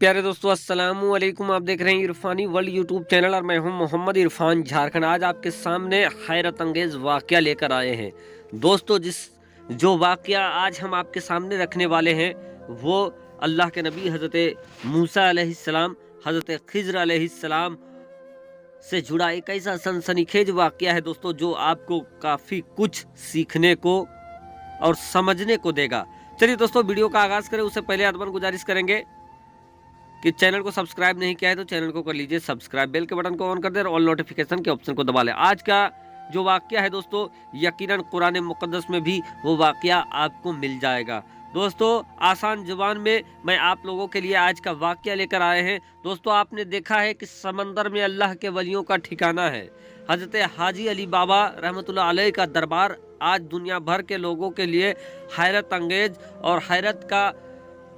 प्यारे दोस्तों अस्सलाम वालेकुम। आप देख रहे हैं इरफानी वर्ल्ड यूट्यूब चैनल और मैं हूं मोहम्मद इरफान झारखंड। आज आपके सामने हैरत अंगेज वाकया लेकर आए हैं दोस्तों। जो वाकया आज हम आपके सामने रखने वाले हैं वो अल्लाह के नबी हज़रत मूसा अलैहिस्सलाम, हज़रत खिज़र अलैहिस्सलाम से जुड़ा एक ऐसा सनसनीखेज वाकया है दोस्तों, जो आपको काफ़ी कुछ सीखने को और समझने को देगा। चलिए दोस्तों, वीडियो का आगाज़ करें उससे पहले अदबन गुजारिश करेंगे कि चैनल को सब्सक्राइब नहीं किया है तो चैनल को कर लीजिए सब्सक्राइब, बेल के बटन को ऑन कर दे और ऑल नोटिफिकेशन के ऑप्शन को दबा लें। आज का जो वाकया है दोस्तों, यकीनन कुरान मुक़द्दस में भी वो वाकया आपको मिल जाएगा। दोस्तों आसान जुबान में मैं आप लोगों के लिए आज का वाकया लेकर आए हैं। दोस्तों आपने देखा है कि समंदर में अल्लाह के वलियों का ठिकाना है। हज़रत हाजी अली बाबा रहमतुल्लाह अलैह का दरबार आज दुनिया भर के लोगों के लिए हैरत अंगेज और हैरत का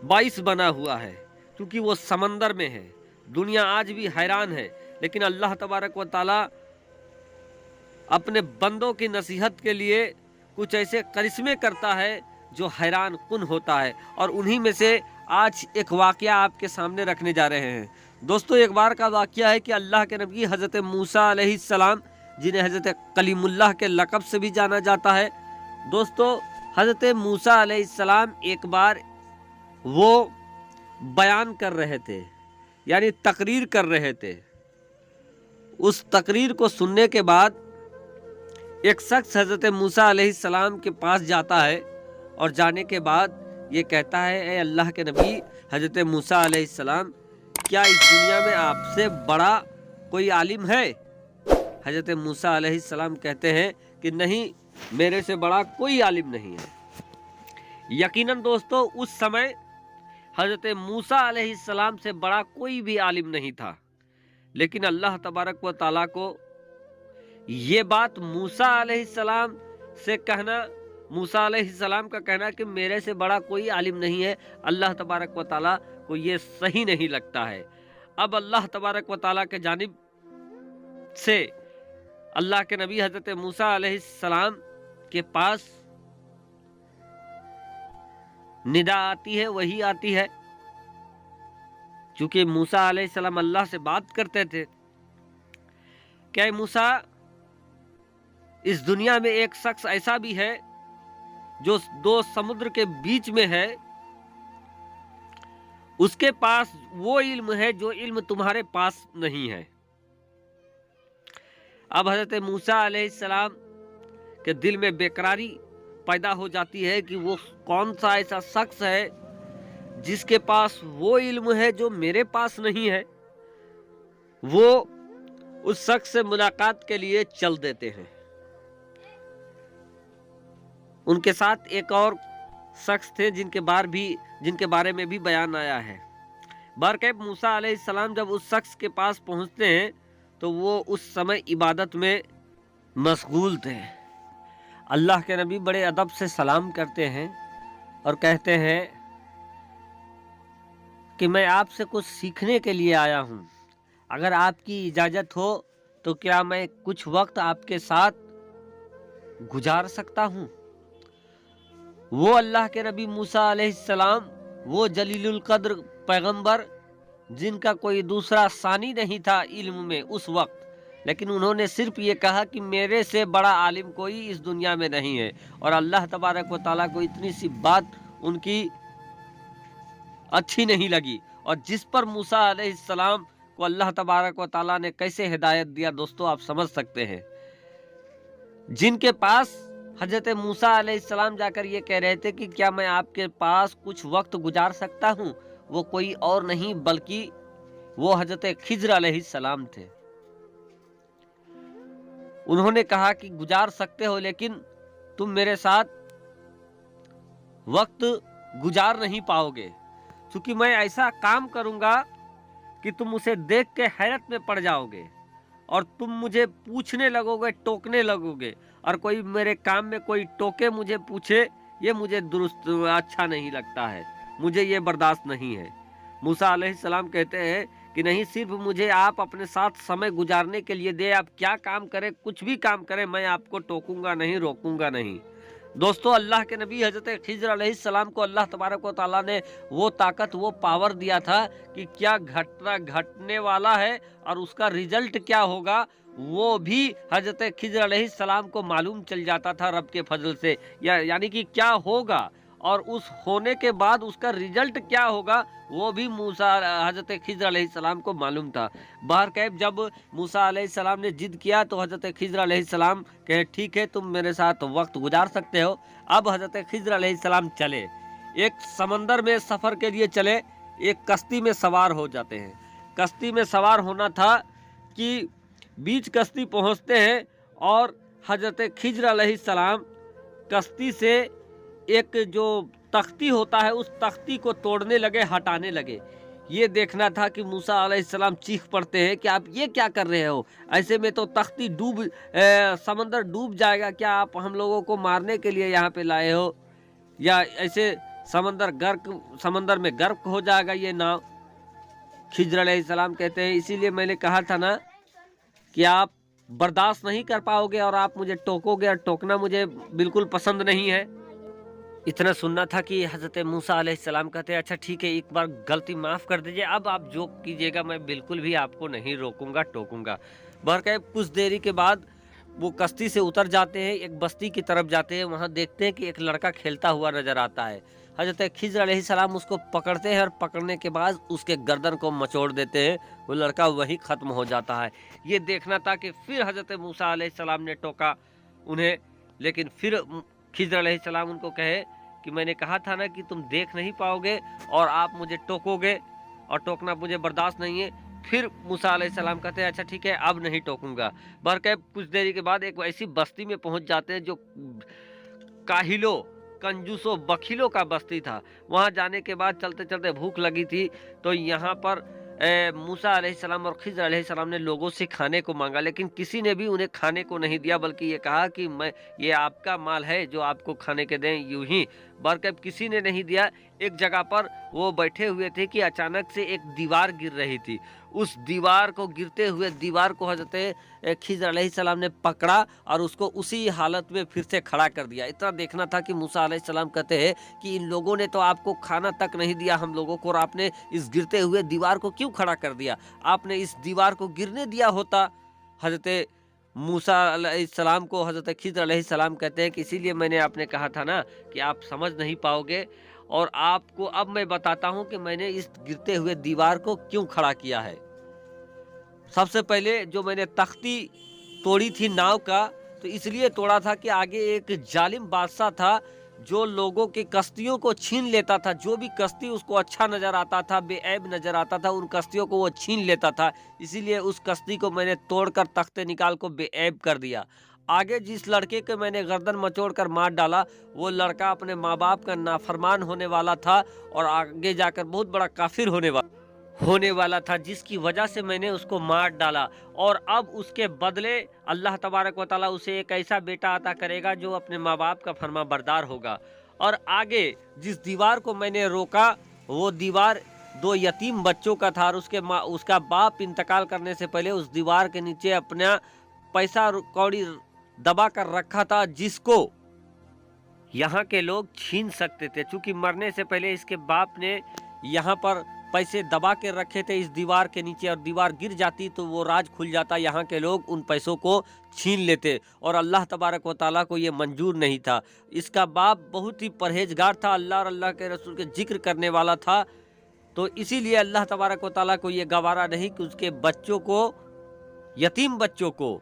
बाइस बना हुआ है, क्योंकि वो समंदर में है। दुनिया आज भी हैरान है, लेकिन अल्लाह तबारक व ताला अपने बंदों की नसीहत के लिए कुछ ऐसे करिश्मे करता है जो हैरान कुन होता है, और उन्हीं में से आज एक वाकया आपके सामने रखने जा रहे हैं। दोस्तों एक बार का वाकया है कि अल्लाह के नबी हज़रत मूसा अलैहिस्सलाम, जिन्हें हज़रत कलीमुल्लाह के लक़ब से भी जाना जाता है। दोस्तों हज़रत मूसा अलैहिस्सलाम एक बार वो बयान कर रहे थे, यानी तकरीर कर रहे थे। उस तकरीर को सुनने के बाद एक शख्स हज़रत मूसा अलैहिस्सलाम के पास जाता है और जाने के बाद ये कहता है, ए अल्लाह के नबी हज़रत मूसा अलैहिस्सलाम, क्या इस दुनिया में आपसे बड़ा कोई आलिम है? हज़रत मूसा अलैहिस्सलाम कहते हैं कि नहीं, मेरे से बड़ा कोई आलिम नहीं है। यकीनन दोस्तों उस समय हज़रत मूसा अलैहिस्सलाम से बड़ा कोई भी आलिम नहीं था, लेकिन अल्लाह तबारक व ताला को ये बात मूसा अलैहिस्सलाम से कहना, मूसा अलैहिस्सलाम का कहना कि मेरे से बड़ा कोई आलिम नहीं है, अल्लाह तबारक व ताला को ये सही नहीं लगता है। अब अल्लाह तबारक व ताला के जानिब से अल्लाह के नबी हज़रत मूसा अलैहिस्सलाम के पास निदा आती है, वही आती है। क्योंकि मूसा अलैहिस्सलाम अल्लाह से बात करते थे, क्या मूसा, इस दुनिया में एक शख्स ऐसा भी है जो दो समुद्र के बीच में है, उसके पास वो इल्म है जो इल्म तुम्हारे पास नहीं है। अब हज़रत मूसा अलैहिस्सलाम के दिल में बेकरारी पैदा हो जाती है कि वो कौन सा ऐसा शख्स है जिसके पास वो इल्म है जो मेरे पास नहीं है। वो उस शख्स से मुलाकात के लिए चल देते हैं। उनके साथ एक और शख्स थे जिनके बारे में भी बयान आया है। बहरकैफ मूसा अलैहिस्सलाम जब उस शख्स के पास पहुंचते हैं तो वो उस समय इबादत में मशगूल थे। अल्लाह के नबी बड़े अदब से सलाम करते हैं और कहते हैं कि मैं आपसे कुछ सीखने के लिए आया हूँ, अगर आपकी इजाज़त हो तो क्या मैं कुछ वक्त आपके साथ गुजार सकता हूँ? वो अल्लाह के नबी मूसा अलैहिस्सलाम, वो जलीलुल कद्र पैगंबर, जिनका कोई दूसरा सानी नहीं था इल्म में उस वक्त, लेकिन उन्होंने सिर्फ ये कहा कि मेरे से बड़ा आलिम कोई इस दुनिया में नहीं है। और अल्लाह तबारक व ताला को इतनी सी बात उनकी अच्छी नहीं लगी, और जिस पर मूसा अलैहिस्सलाम को अल्लाह तबारक व ताला ने कैसे हिदायत दिया दोस्तों आप समझ सकते हैं। जिनके पास हज़रत मूसा अलैहिस्सलाम जाकर ये कह रहे थे कि क्या मैं आपके पास कुछ वक्त गुजार सकता हूँ, वो कोई और नहीं बल्कि वो हज़रत खिज़र अलैहिस्सलाम थे। उन्होंने कहा कि गुजार सकते हो, लेकिन तुम मेरे साथ वक्त गुजार नहीं पाओगे, क्योंकि मैं ऐसा काम करूंगा कि तुम उसे देख के हैरत में पड़ जाओगे और तुम मुझे पूछने लगोगे, टोकने लगोगे, और कोई मेरे काम में कोई टोके, मुझे पूछे, ये मुझे दुरुस्त अच्छा नहीं लगता है, मुझे ये बर्दाश्त नहीं है। मूसा अलैहिस्सलाम कहते हैं कि नहीं, सिर्फ मुझे आप अपने साथ समय गुजारने के लिए दे, आप क्या काम करें, कुछ भी काम करें, मैं आपको टोकूंगा नहीं, रोकूंगा नहीं। दोस्तों अल्लाह के नबी हजरत खिज़र अलैहिस्सलाम को अल्लाह तबारक व तआला ने वो ताकत, वो पावर दिया था कि क्या घटने वाला है और उसका रिजल्ट क्या होगा वो भी हजरत खिज़र अलैहिस्सलाम को मालूम चल जाता था रब के फजल से, यानी कि क्या होगा और उस होने के बाद उसका रिजल्ट क्या होगा वो भी मूसा हजरत खिज़र अलैहिस्सलाम को मालूम था। बहरकैफ जब मूसा अलैहिस्सलाम ने जिद किया तो हजरत खिज़र अलैहिस्सलाम कहे ठीक है तुम मेरे साथ वक्त गुजार सकते हो। अब हजरत खिज़र अलैहिस्सलाम चले, एक समंदर में सफ़र के लिए चले, एक कश्ती में सवार हो जाते हैं। कश्ती में सवार होना था कि बीच कश्ती पहुंचते हैं और हजरत खिज़र अलैहिस्सलाम कश्ती से एक जो तख्ती होता है उस तख्ती को तोड़ने लगे, हटाने लगे। ये देखना था कि मूसा अलैहिस्सलाम चीख पड़ते हैं कि आप ये क्या कर रहे हो, ऐसे में तो तख्ती समंदर डूब जाएगा, क्या आप हम लोगों को मारने के लिए यहाँ पे लाए हो, या ऐसे समंदर में गर्क हो जाएगा ये नाव। खिज़र अलैहिस्सलाम कहते हैं इसीलिए मैंने कहा था ना कि आप बर्दाश्त नहीं कर पाओगे और आप मुझे टोकोगे, और टोकना मुझे बिल्कुल पसंद नहीं है। इतना सुनना था कि हज़रत मूसा अलैहिस्सलाम कहते हैं अच्छा ठीक है, एक बार गलती माफ़ कर दीजिए, अब आप जो कीजिएगा मैं बिल्कुल भी आपको नहीं रोकूंगा, टोकूंगा। बहरकैफ कुछ देरी के बाद वो कश्ती से उतर जाते हैं, एक बस्ती की तरफ जाते हैं। वहाँ देखते हैं कि एक लड़का खेलता हुआ नजर आता है। हज़रत खिज़र अलैहिस्सलाम उसको पकड़ते हैं और पकड़ने के बाद उसके गर्दन को मचोड़ देते हैं। वो लड़का वहीं ख़त्म हो जाता है। ये देखना था कि फिर हज़रत मूसा अलैहिस्सलाम ने टोका उन्हें, लेकिन फिर खिज़र अलैहिस्सलाम उनको कहे कि मैंने कहा था ना कि तुम देख नहीं पाओगे और आप मुझे टोकोगे, और टोकना मुझे बर्दाश्त नहीं है। फिर मूसा अलैहिस्सलाम कहते हैं अच्छा ठीक है अब नहीं टोकूंगा। बहरकैफ कुछ देरी के बाद एक ऐसी बस्ती में पहुंच जाते हैं जो काहिलों, कंजूसों, बखीलों का बस्ती था। वहां जाने के बाद चलते चलते भूख लगी थी, तो यहाँ पर मूसा अलैहिस्सलाम और खिज़र अलैहिस्सलाम ने लोगों से खाने को मांगा, लेकिन किसी ने भी उन्हें खाने को नहीं दिया, बल्कि ये कहा कि ये आपका माल है जो आपको खाने के दें, यूं ही। बहरकैफ किसी ने नहीं दिया। एक जगह पर वो बैठे हुए थे कि अचानक से एक दीवार गिर रही थी। उस दीवार को, गिरते हुए दीवार को हज़रत खिज़र अलैहिस्सलाम ने पकड़ा और उसको उसी हालत में फिर से खड़ा कर दिया। इतना देखना था कि मूसा अलैहिस्सलाम कहते हैं कि इन लोगों ने तो आपको खाना तक नहीं दिया हम लोगों को, और आपने इस गिरते हुए दीवार को क्यों खड़ा कर दिया? आपने इस दीवार को गिरने दिया होता। हज़रत मूसा अलैहिस्सलाम को हज़रत खिज़र अलैहिस्सलाम कहते हैं कि इसीलिए मैंने आपने कहा था ना कि आप समझ नहीं पाओगे, और आपको अब मैं बताता हूं कि मैंने इस गिरते हुए दीवार को क्यों खड़ा किया है। सबसे पहले जो मैंने तख्ती तोड़ी थी नाव का, तो इसलिए तोड़ा था कि आगे एक जालिम बादशाह था जो लोगों की कश्तियों को छीन लेता था। जो भी कश्ती उसको अच्छा नजर आता था, बेऐब नजर आता था, उन कश्तियों को वो छीन लेता था। इसीलिए उस कश्ती को मैंने तोड़कर तख्ते निकाल को बेऐब कर दिया। आगे जिस लड़के के मैंने गर्दन मचोड़ कर मार डाला, वो लड़का अपने माँ बाप का नाफरमान होने वाला था और आगे जाकर बहुत बड़ा काफिर होने वाला था, जिसकी वजह से मैंने उसको मार डाला। और अब उसके बदले अल्लाह तबारक व तआला उसे एक ऐसा बेटा अता करेगा जो अपने माँ बाप का फर्मा बरदार होगा। और आगे जिस दीवार को मैंने रोका, वो दीवार दो यतीम बच्चों का था, और उसका बाप इंतकाल करने से पहले उस दीवार के नीचे अपना पैसा कौड़ी दबा कर रखा था, जिसको यहाँ के लोग छीन सकते थे। चूंकि मरने से पहले इसके बाप ने यहाँ पर पैसे दबा के रखे थे इस दीवार के नीचे, और दीवार गिर जाती तो वो राज खुल जाता, यहाँ के लोग उन पैसों को छीन लेते, और अल्लाह तबारक व तआला को ये मंजूर नहीं था। इसका बाप बहुत ही परहेजगार था, अल्लाह और अल्लाह के रसूल के जिक्र करने वाला था, तो इसीलिए अल्लाह तबारक व तआला को ये गवारा नहीं कि उसके बच्चों को, यतीम बच्चों को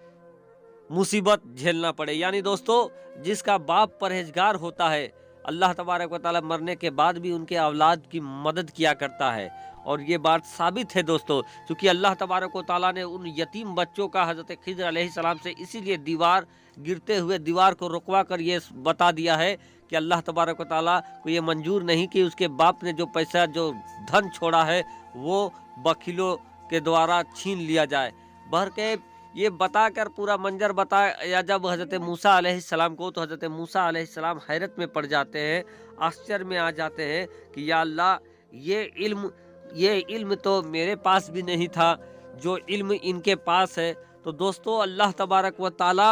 मुसीबत झेलना पड़े। यानी दोस्तों जिसका बाप परहेजगार होता है, अल्लाह तबारक व तआला मरने के बाद भी उनके औलाद की मदद किया करता है। और ये बात साबित है दोस्तों, क्योंकि अल्लाह तबारक व तआला ने उन यतीम बच्चों का हज़रत खिज़र अलैहिस्सलाम से इसीलिए दीवार, गिरते हुए दीवार को रुकवा कर ये बता दिया है कि अल्लाह तबारक व तआला को ये मंजूर नहीं कि उसके बाप ने जो पैसा, जो धन छोड़ा है, वो बखीलों के द्वारा छीन लिया जाए। बहरकैफ ये बताकर पूरा मंजर बताया जब हज़रत मूसा अलैहिस्सलाम को, तो हज़रत मूसा अलैहिस्सलाम हैरत में पड़ जाते हैं, आश्चर्य में आ जाते हैं कि या अल्लाह, ये इल्म तो मेरे पास भी नहीं था जो इल्म इनके पास है। तो दोस्तों अल्लाह तबारक व तआला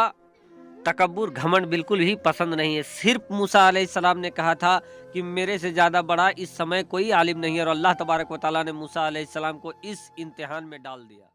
तकब्बुर घमंड बिल्कुल भी पसंद नहीं है। सिर्फ मूसा अलैहिस्सलाम ने कहा था कि मेरे से ज़्यादा बड़ा इस समय कोई आलिम नहीं है, और अल्लाह तबारक व तआला ने मूसा अलैहिस्सलाम को इस इम्तिहान में डाल दिया।